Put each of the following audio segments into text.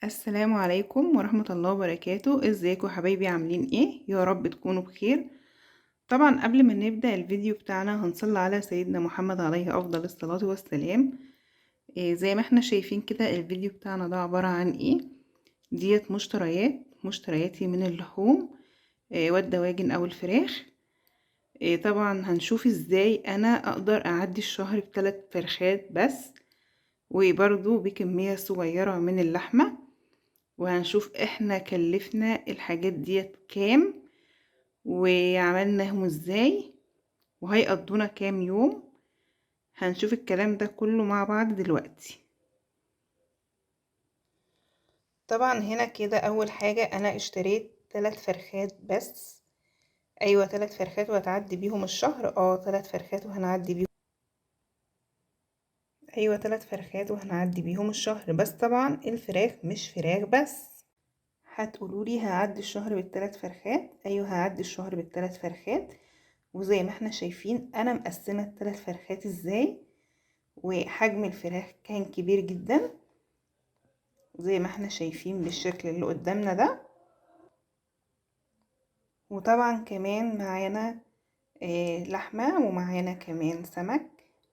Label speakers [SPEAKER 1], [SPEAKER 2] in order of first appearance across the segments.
[SPEAKER 1] السلام عليكم ورحمة الله وبركاته. ازيكم حبايبي؟ عاملين ايه؟ يا رب تكونوا بخير. طبعا قبل ما نبدأ الفيديو بتاعنا هنصلي على سيدنا محمد عليه افضل الصلاة والسلام. زي ما احنا شايفين كده الفيديو بتاعنا ده عبارة عن ايه؟ ديت مشترياتي من اللحوم والدواجن او الفراخ. طبعا هنشوف ازاي انا اقدر اعدي الشهر ب3 فرخات بس، وبرضو بكمية صغيرة من اللحمة. وهنشوف احنا كلفنا الحاجات ديت كام وعملناهم ازاي وهيقضونا كام يوم. هنشوف الكلام ده كله مع بعض دلوقتي. طبعا هنا كده اول حاجة انا اشتريت 3 فرخات بس. ايوه 3 فرخات وهتعدي بيهم الشهر. 3 فرخات وهنعدي بيهم. ايوه 3 فرخات وهنعدي بيهم الشهر. بس طبعا الفراخ مش فراخ بس. هتقولولي هعدي الشهر بال3 فرخات. ايوه هعدي الشهر بال3 فرخات. وزي ما احنا شايفين انا مقسمة ال3 فرخات ازاي، وحجم الفراخ كان كبير جدا زي ما احنا شايفين بالشكل اللي قدامنا ده. وطبعا كمان معانا لحمة ومعانا كمان سمك.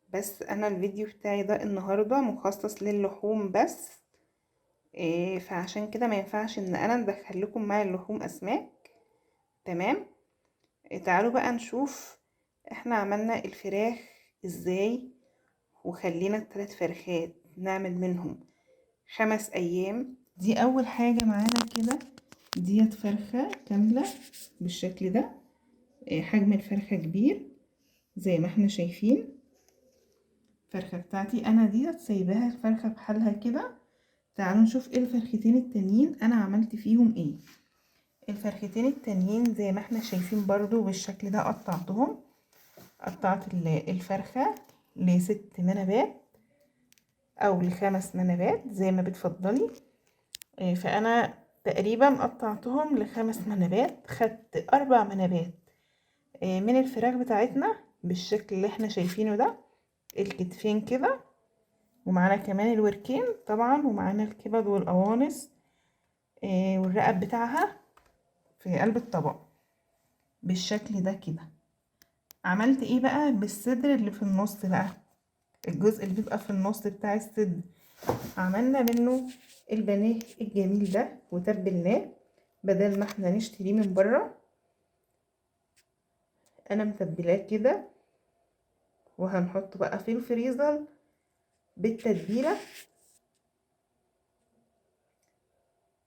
[SPEAKER 1] بس انا الفيديو بتاعي ده النهاردة مخصص للحوم بس. فعشان كده ما ينفعش ان انا ندخل لكم مع اللحوم اسماك. تمام. تعالوا بقى نشوف احنا عملنا الفراخ ازاي. وخلينا ال3 فرخات نعمل منهم 5 ايام. دي اول حاجة معانا كده. ديت فرخة كاملة بالشكل ده. حجم الفرخة كبير زي ما احنا شايفين. الفرخة بتاعتي انا ديت سايباها الفرخة بحالها كده. تعالوا نشوف ايه الفرختين التانيين انا عملت فيهم ايه. الفرختين التانيين زي ما احنا شايفين برضو بالشكل ده قطعتهم. قطعت الفرخة ل6 منابات او ل5 منابات زي ما بتفضلي. فانا تقريبا قطعتهم ل5 منابات. خدت 4 منابات من الفراخ بتاعتنا بالشكل اللي احنا شايفينه ده. الكتفين كده، ومعانا كمان الوركين طبعا، ومعانا الكبد والقوانص والرقب بتاعها في قلب الطبق بالشكل ده كده. عملت ايه بقى بالصدر اللي في النص بقى؟ الجزء اللي بيبقى في النص بتاع الصدر عملنا منه البانيه الجميل ده وتبلناه بدل ما احنا نشتريه من بره. انا متبلاه كده وهنحطه بقى في الفريزر بالتتبيله.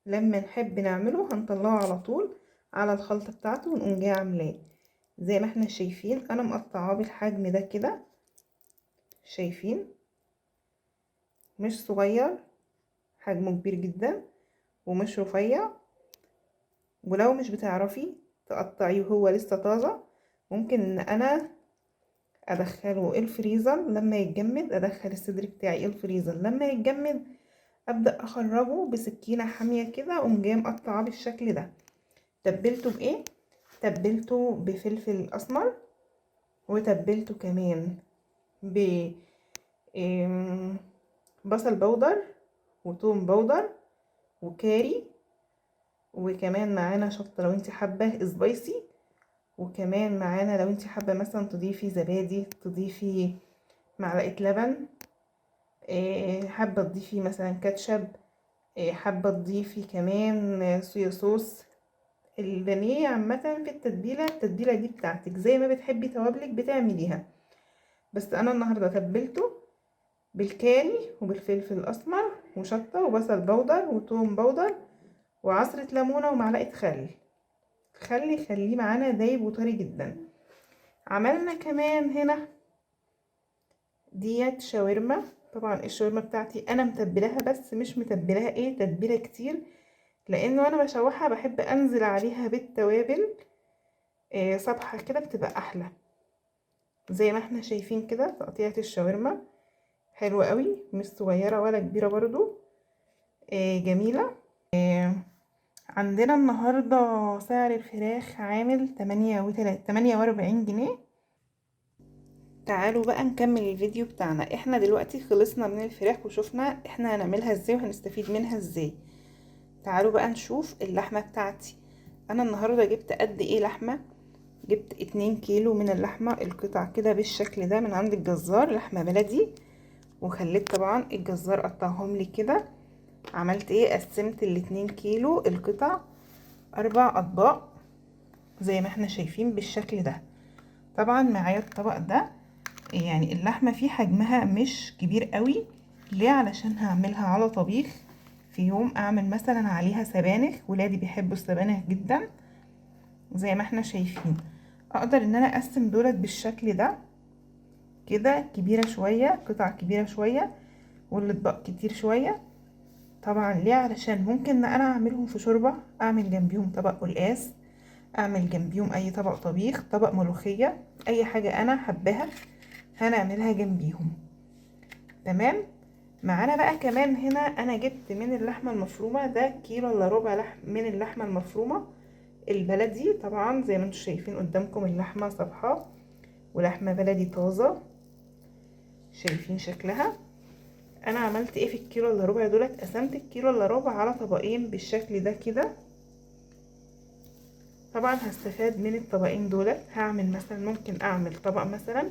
[SPEAKER 1] لما نحب نعمله هنطلعه على طول على الخلطه بتاعته ونقوم جايه عاملاه زي ما احنا شايفين. انا مقطعاه بالحجم ده كده. شايفين؟ مش صغير، حجمه كبير جدا ومش رفيع. ولو مش بتعرفي تقطعيه وهو لسه طازه، ممكن ان انا ادخله الفريزر. لما يتجمد ادخل الصدر بتاعي الفريزر. لما يتجمد ابدا اخرجه بسكينه حاميه كده واقوم جايه مقطعاه بالشكل ده. تبلته بايه؟ تبلته بفلفل اسمر، وتبلته كمان ب بصل بودر وتوم بودر وكاري، وكمان معانا شطه لو انت حابه سبايسي. وكمان معانا لو انت حابه مثلا تضيفي زبادي، تضيفي معلقه لبن، حابه تضيفي مثلا كاتشب، حابه تضيفي كمان صويا صوص. البانيه عامه في التتبيله دي بتاعتك زي ما بتحبي توابلك بتعمليها. بس انا النهارده تبلته بالكاري وبالفلفل الاسمر وشطه وبصل بودر وتوم بودر وعصره ليمونه ومعلقه خل. خليه معانا دايب وطري جدا. عملنا كمان هنا ديت شاورما. طبعا الشاورما بتاعتي انا متبلاها بس مش متبلاها تتبيله كتير، لانه انا بشوحها بحب انزل عليها بالتوابل صبحه كده بتبقى احلى. زي ما احنا شايفين كده تقطيعه الشاورما حلوه قوي، مش صغيره ولا كبيره برضو، جميله. عندنا النهارده سعر الفراخ عامل 48 جنيه. تعالوا بقى نكمل الفيديو بتاعنا. احنا دلوقتي خلصنا من الفراخ وشوفنا احنا هنعملها ازاي وهنستفيد منها ازاي. تعالوا بقى نشوف اللحمة بتاعتي. انا النهاردة جبت قد ايه لحمة؟ جبت 2 كيلو من اللحمة، القطع كده بالشكل ده من عند الجزار، لحمة بلدي. وخليت طبعا الجزار قطعهم لي كده. عملت ايه؟ قسمت ال2 كيلو القطع 4 اطباق زي ما احنا شايفين بالشكل ده. طبعا معايا الطبق ده، يعني اللحمة فيه حجمها مش كبير قوي. ليه؟ علشان هعملها على طبيخ في يوم، اعمل مثلا عليها سبانخ، ولادي بيحبوا السبانخ جدا زي ما احنا شايفين. اقدر ان انا اقسم دولت بالشكل ده كده، كبيرة شوية، قطع كبيرة شوية، والاطباق كتير شوية. طبعا ليه؟ علشان ممكن ان انا اعملهم في شوربة، اعمل جنبيهم طبق قلقاس، اعمل جنبيهم اي طبق طبيخ، طبق ملوخية، اي حاجة انا حباها هنعملها جنبيهم. تمام. معانا بقى كمان هنا انا جبت من اللحمة المفرومة ده كيلو الا ربع من اللحمة المفرومة البلدي. طبعا زي ما انتم شايفين قدامكم اللحمة صبحة، ولحمة بلدي طازة، شايفين شكلها. انا عملت ايه في الكيلو الا ربع دولت؟ قسمت الكيلو الا ربع على طبقين بالشكل ده كده. طبعا هستفاد من الطبقين دولت. هعمل مثلا، ممكن اعمل طبق مثلا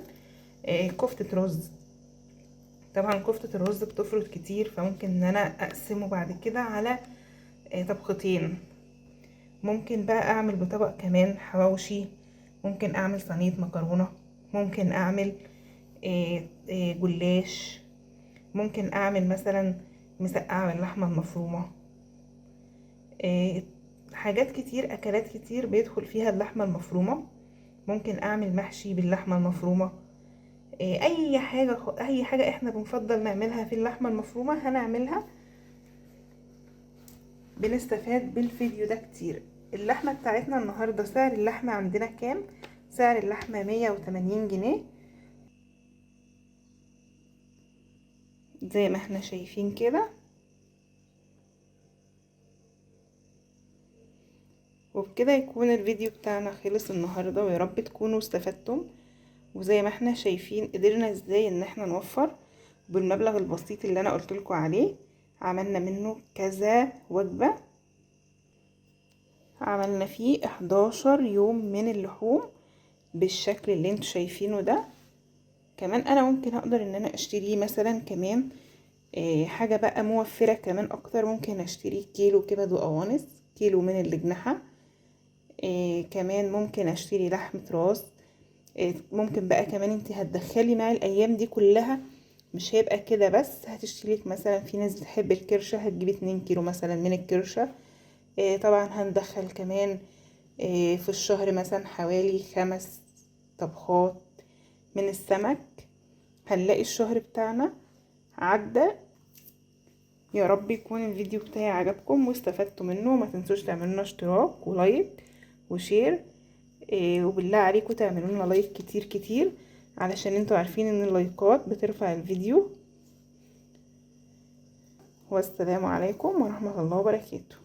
[SPEAKER 1] كفتة رز. طبعا كفتة الرز بتفرد كتير، فممكن ان انا اقسمه بعد كده على طبختين. ممكن بقى اعمل بطبق كمان حواوشي، ممكن اعمل صينية مكرونة، ممكن اعمل جلاش، ممكن اعمل مثلا مسقعة باللحمة المفرومة. حاجات كتير، اكلات كتير بيدخل فيها اللحمة المفرومة. ممكن اعمل محشي باللحمة المفرومة. اي حاجة احنا بنفضل نعملها في اللحمة المفرومة هنعملها. بنستفاد بالفيديو ده كتير. اللحمة بتاعتنا النهاردة سعر اللحمة عندنا كام؟ سعر اللحمة 180 جنيه زي ما احنا شايفين كده. وبكده يكون الفيديو بتاعنا خلص النهاردة، ويا رب تكونوا استفدتم. وزي ما احنا شايفين قدرنا ازاي ان احنا نوفر بالمبلغ البسيط اللي انا قلتلكوا عليه. عملنا منه كذا وجبة، عملنا فيه 11 يوم من اللحوم بالشكل اللي انتوا شايفينه ده. كمان انا ممكن اقدر ان انا اشتريه مثلا كمان حاجة بقى موفرة كمان اكتر. ممكن اشتري كيلو كبد وقوانص، كيلو من الجناحة. كمان ممكن اشتري لحمة راس. ممكن بقى كمان انت هتدخلي مع الايام دي كلها، مش هيبقى كده بس. هتشتريلك مثلا، في ناس بتحب الكرشة، هتجيبي 2 كيلو مثلا من الكرشة. طبعا هندخل كمان في الشهر مثلا حوالي 5 طبخات من السمك. هنلاقي الشهر بتاعنا عدى. يا رب يكون الفيديو بتاعي عجبكم واستفدتوا منه. ما تنسوش تعملوا لنا اشتراك ولايك وشير. وبالله عليكم تعملوا لنا لايك كتير كتير، علشان انتوا عارفين ان اللايكات بترفع الفيديو. والسلام عليكم ورحمة الله وبركاته.